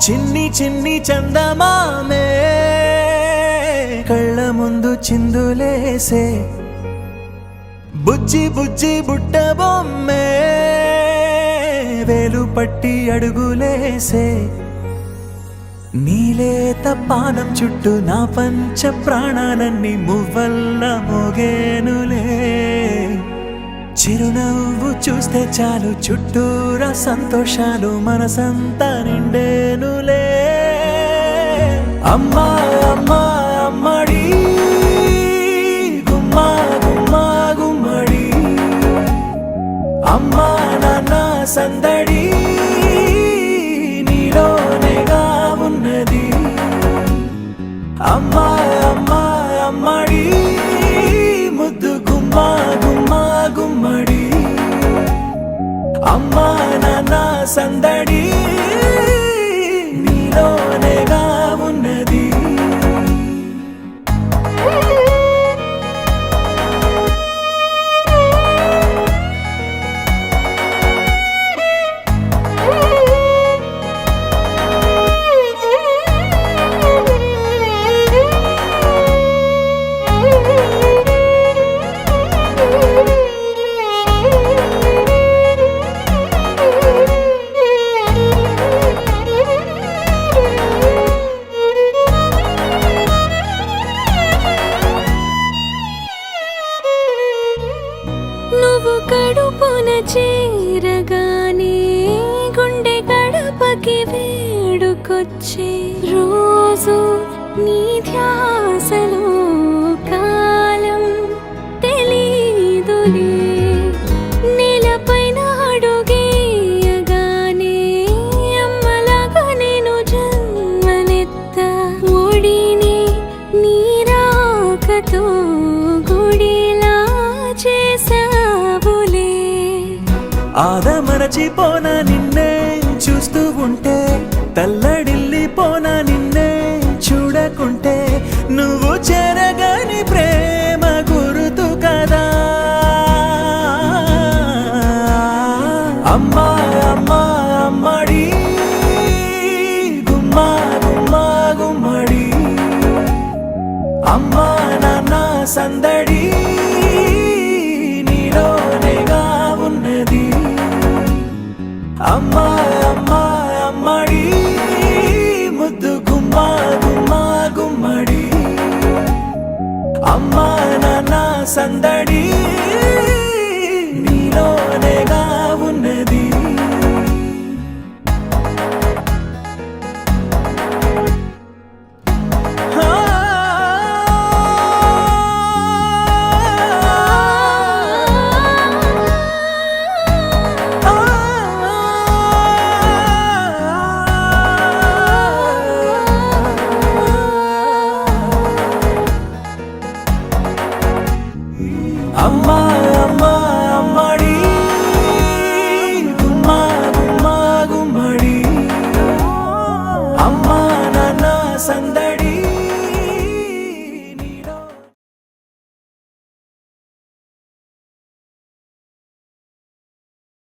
చిన్ని చిన్ని చందమామే కళ్ళ ముందు చిందులేసే బుజ్జి బుజ్జి బుట్ట బొమ్మే వేలు పట్టి అడుగులేసే నీలేత పానం చుట్టూ నా పంచ ప్రాణాలన్నీ మువ్వల్ల మోగేనులే చిరునవ్వు చూస్తే చాలు చుట్టూరా సంతోషాలు మనసంతా నిండేనులే అమ్మా అమ్మా అమ్మడి గుమ్మా గుమ్మా గుమ్మడి అమ్మా నాన్న సందడి నీలోనేగా ఉన్నది అమ్మా అమ్మా అమ్మడి ముద్దు గుమ్మా గుమ్మా గుమ్మడి అమ్మా నాన్న సందడి నీలోనేగా ఉన్నది నువ్వు కడుపున చేరగానే గుండె గడపకి వేడుకొచ్చే రోజు నీ ధ్యాసలో కాలం తెలీదులే నేలపైన అడుగేయగానే అమ్మలాగా నేను జన్మనెత్త ఒడిని నీ రాకతో గుడిలా చేసావులే ఆదమరచిపోనా నిన్నే చూస్తూ ఉంటే తల్లడిల్లిపోనా నిన్నే చూడకుంటే నువ్వు చెరగని ప్రేమ గురుతు కదా అమ్మా అమ్మా అమ్మడి గుమ్మా గుమ్మా గుమ్మడి అమ్మా నాన్న సందడి నీలోనేగా ఉన్నది అమ్మా అమ్మా అమ్మడి ముద్దు గుమ్మా గుమ్మా గుమ్మడి అమ్మా నాన్న సందడి